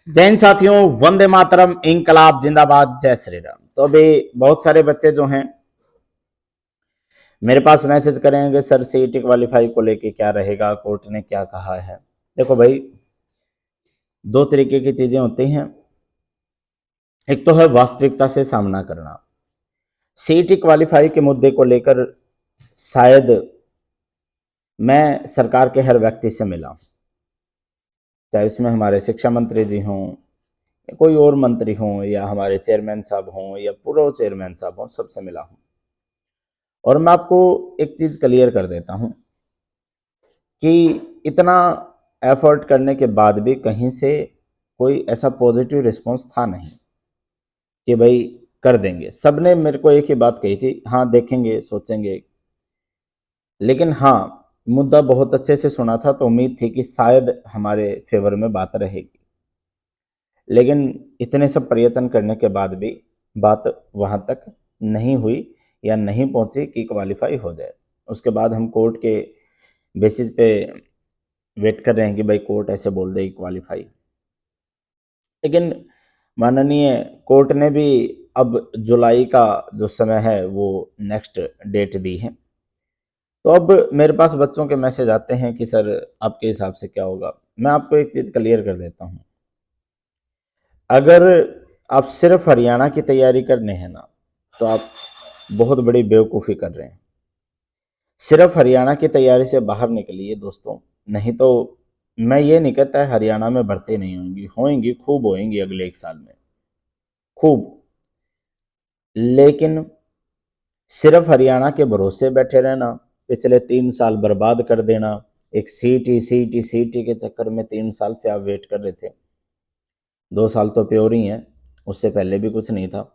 जैन साथियों, वंदे मातरम, इंकलाब जिंदाबाद, जय श्री राम। तो अभी बहुत सारे बच्चे जो हैं मेरे पास मैसेज करेंगे, सर सीईटी क्वालिफाई को लेके क्या रहेगा, कोर्ट ने क्या कहा है। देखो भाई, दो तरीके की चीजें होती हैं। एक तो है वास्तविकता से सामना करना। सीईटी क्वालिफाई के मुद्दे को लेकर शायद मैं सरकार के हर व्यक्ति से मिला, चाहे उसमें हमारे शिक्षा मंत्री जी हों, कोई और मंत्री हों, या हमारे चेयरमैन साहब हों, या पूर्व चेयरमैन साहब हों, सबसे मिला हूं। और मैं आपको एक चीज क्लियर कर देता हूं कि इतना एफर्ट करने के बाद भी कहीं से कोई ऐसा पॉजिटिव रिस्पांस था नहीं कि भाई कर देंगे। सबने मेरे को एक ही बात कही थी, हाँ देखेंगे, सोचेंगे। लेकिन हाँ, मुद्दा बहुत अच्छे से सुना था, तो उम्मीद थी कि शायद हमारे फेवर में बात रहेगी। लेकिन इतने सब प्रयत्न करने के बाद भी बात वहां तक नहीं हुई या नहीं पहुंची कि क्वालिफाई हो जाए। उसके बाद हम कोर्ट के बेसिस पे वेट कर रहे हैं कि भाई कोर्ट ऐसे बोल देगी क्वालिफाई। लेकिन माननीय कोर्ट ने भी अब जुलाई का जो समय है वो नेक्स्ट डेट दी है। तो अब मेरे पास बच्चों के मैसेज आते हैं कि सर आपके हिसाब से क्या होगा। मैं आपको एक चीज क्लियर कर देता हूँ, अगर आप सिर्फ हरियाणा की तैयारी करने हैं ना, तो आप बहुत बड़ी बेवकूफ़ी कर रहे हैं। सिर्फ हरियाणा की तैयारी से बाहर निकलिए दोस्तों, नहीं तो मैं ये नहीं कहता है हरियाणा में भर्ती नहीं होंगी, होंगी, खूब होंगी अगले एक साल में, खूब। लेकिन सिर्फ हरियाणा के भरोसे बैठे रहना, पिछले 3 साल बर्बाद कर देना, एक सीटी सीटी सीटी के चक्कर में 3 साल से आप वेट कर रहे थे। 2 साल तो प्योर ही हैं, उससे पहले भी कुछ नहीं था।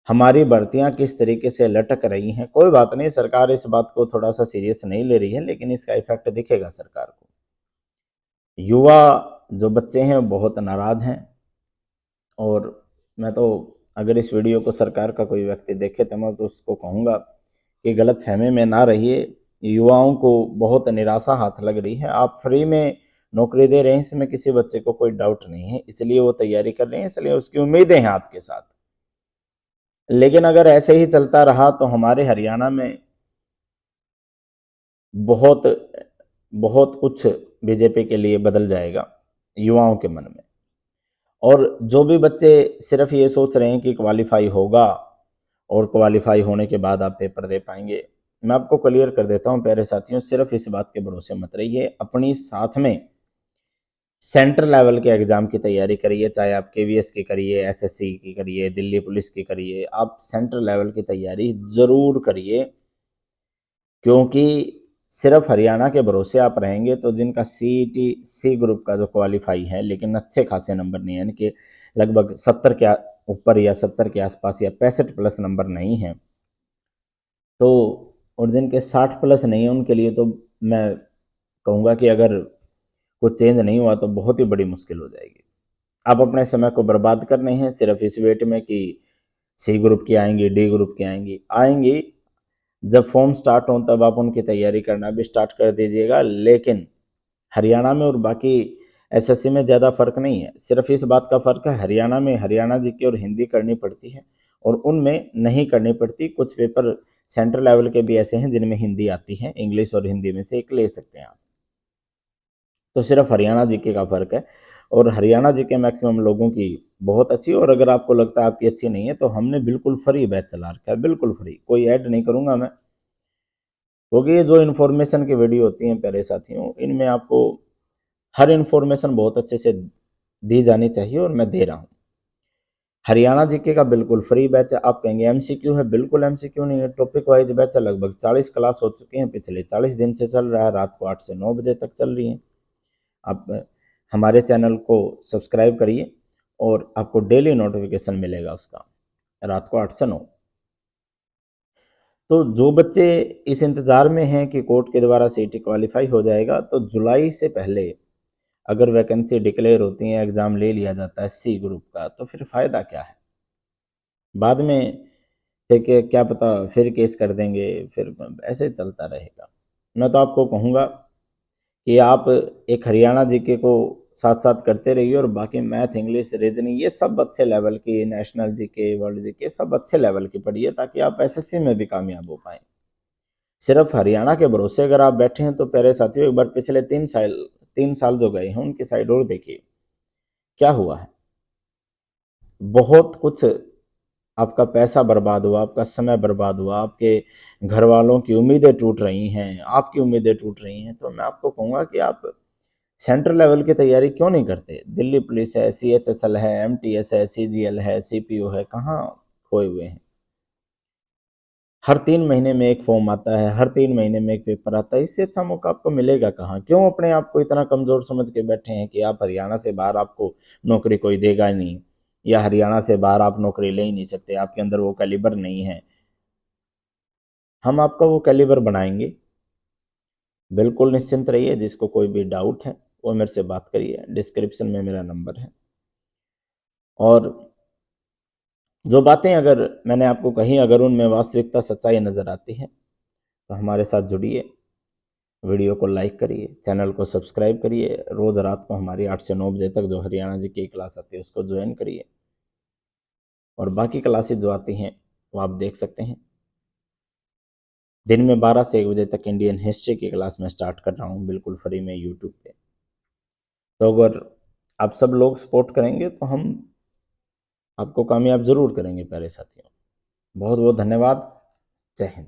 हमारी भर्तियां किस तरीके से लटक रही हैं, कोई बात नहीं, सरकार इस बात को थोड़ा सा सीरियस नहीं ले रही है, लेकिन इसका इफेक्ट दिखेगा सरकार को। युवा जो बच्चे हैं बहुत नाराज हैं। और मैं तो, अगर इस वीडियो को सरकार का कोई व्यक्ति देखे तो मैं तो उसको कहूँगा कि गलत फहमी में ना रहिए। युवाओं को बहुत निराशा हाथ लग रही है। आप फ्री में नौकरी दे रहे हैं, इसमें किसी बच्चे को कोई डाउट नहीं है, इसलिए वो तैयारी कर रहे हैं, इसलिए उसकी उम्मीदें हैं आपके साथ। लेकिन अगर ऐसे ही चलता रहा तो हमारे हरियाणा में बहुत बहुत कुछ बीजेपी के लिए बदल जाएगा युवाओं के मन में। और जो भी बच्चे सिर्फ ये सोच रहे हैं कि क्वालिफाई होगा और क्वालिफाई होने के बाद आप पेपर दे पाएंगे, मैं आपको क्लियर कर देता हूं प्यारे साथियों, सिर्फ इस बात के भरोसे मत रहिए। अपनी साथ में सेंट्रल लेवल के एग्जाम की तैयारी करिए, चाहे आप केवीएस की करिए, एसएससी की करिए, दिल्ली पुलिस की करिए, आप सेंट्रल लेवल की तैयारी जरूर करिए। क्योंकि सिर्फ हरियाणा के भरोसे आप रहेंगे तो जिनका सीईटी सी ग्रुप का जो क्वालिफाई है, लेकिन अच्छे खासे नंबर नहीं है, यानी कि लगभग 70 के ऊपर या 70 के आसपास या 65 प्लस नंबर नहीं है, तो और जिनके 60 प्लस नहीं है उनके लिए तो मैं कहूँगा कि अगर कुछ चेंज नहीं हुआ तो बहुत ही बड़ी मुश्किल हो जाएगी। आप अपने समय को बर्बाद करने हैं सिर्फ इस वेट में कि सी ग्रुप की आएंगी, डी ग्रुप की आएंगी। आएंगी, जब फॉर्म स्टार्ट हो तब आप उनकी तैयारी करना भी स्टार्ट कर दीजिएगा। लेकिन हरियाणा में और बाकी एसएससी में ज़्यादा फर्क नहीं है, सिर्फ इस बात का फर्क है हरियाणा में हरियाणा जीके और हिंदी करनी पड़ती है और उनमें नहीं करनी पड़ती। कुछ पेपर सेंट्रल लेवल के भी ऐसे हैं जिनमें हिंदी आती है, इंग्लिश और हिंदी में से एक ले सकते हैं आप। तो सिर्फ हरियाणा जीके का फर्क है। और हरियाणा जीके मैक्सिमम लोगों की बहुत अच्छी, और अगर आपको लगता है आपकी अच्छी नहीं है तो हमने बिल्कुल फ्री बैच चला रखा है, बिल्कुल फ्री, कोई ऐड नहीं करूंगा मैं। क्योंकि ये जो इन्फॉर्मेशन की वीडियो होती हैं प्यारे साथियों, इनमें आपको हर इन्फॉर्मेशन बहुत अच्छे से दी जानी चाहिए और मैं दे रहा हूँ। हरियाणा जीके का बिल्कुल फ्री बैच है। आप कहेंगे एमसीक्यू है, बिल्कुल एमसीक्यू नहीं है, टॉपिक वाइज बैच है। लगभग 40 क्लास हो चुकी हैं, पिछले 40 दिन से चल रहा है, रात को 8 से 9 बजे तक चल रही हैं। आप हमारे चैनल को सब्सक्राइब करिए और आपको डेली नोटिफिकेशन मिलेगा उसका, रात को 8 से 9। तो जो बच्चे इस इंतज़ार में हैं कि कोर्ट के द्वारा सीटी क्वालिफाई हो जाएगा, तो जुलाई से पहले अगर वैकेंसी डिक्लेयर होती है, एग्ज़ाम ले लिया जाता है सी ग्रुप का, तो फिर फ़ायदा क्या है? बाद में फिर क्या पता फिर केस कर देंगे, फिर ऐसे चलता रहेगा। मैं तो आपको कहूँगा कि आप एक हरियाणा जीके को साथ साथ करते रहिए। और बाकी मैथ, इंग्लिश, रीजनिंग ये सब अच्छे लेवल की, नेशनल जीके, वर्ल्ड जीके सब अच्छे लेवल की पढ़िए, ताकि आप एसएससी में भी कामयाब हो पाएँ। सिर्फ हरियाणा के भरोसे अगर आप बैठे हैं तो प्यारे साथियों, एक बार पिछले 3 साल जो गए हैं उनकी साइड और देखिए क्या हुआ है। बहुत कुछ, आपका पैसा बर्बाद हुआ, आपका समय बर्बाद हुआ, आपके घर वालों की उम्मीदें टूट रही हैं, आपकी उम्मीदें टूट रही हैं। तो मैं आपको कहूँगा कि आप सेंट्रल लेवल की तैयारी क्यों नहीं करते? दिल्ली पुलिस है, सीएचएसएल है, एमटीएस है, सीजीएल है, सीपीओ है, कहाँ खोए हुए हैं? हर 3 महीने में एक फॉर्म आता है, हर 3 महीने में एक पेपर आता है, इससे अच्छा मौका आपको मिलेगा कहाँ? क्यों अपने आप को इतना कमज़ोर समझ के बैठे हैं कि आप हरियाणा से बाहर आपको नौकरी कोई देगा ही नहीं, या हरियाणा से बाहर आप नौकरी ले ही नहीं सकते, आपके अंदर वो कैलिबर नहीं है। हम आपका वो कैलिबर बनाएंगे। बिल्कुल निश्चिंत रहिए, जिसको कोई भी डाउट है वो मेरे से बात करिए, डिस्क्रिप्शन में मेरा नंबर है। और जो बातें अगर मैंने आपको कही, अगर उनमें वास्तविकता, सच्चाई नज़र आती है तो हमारे साथ जुड़िए, वीडियो को लाइक करिए, चैनल को सब्सक्राइब करिए, रोज़ रात को हमारी 8 से 9 बजे तक जो हरियाणा जी की क्लास आती है उसको ज्वाइन करिए, और बाकी क्लासेज जो आती हैं वो आप देख सकते हैं। दिन में 12 से 1 बजे तक इंडियन हिस्ट्री की क्लास में स्टार्ट कर रहा हूँ, बिल्कुल फ्री में यूट्यूब पे। तो अगर आप सब लोग सपोर्ट करेंगे तो हम आपको कामयाब ज़रूर करेंगे प्यारे साथियों। बहुत बहुत धन्यवाद। जय हिंद।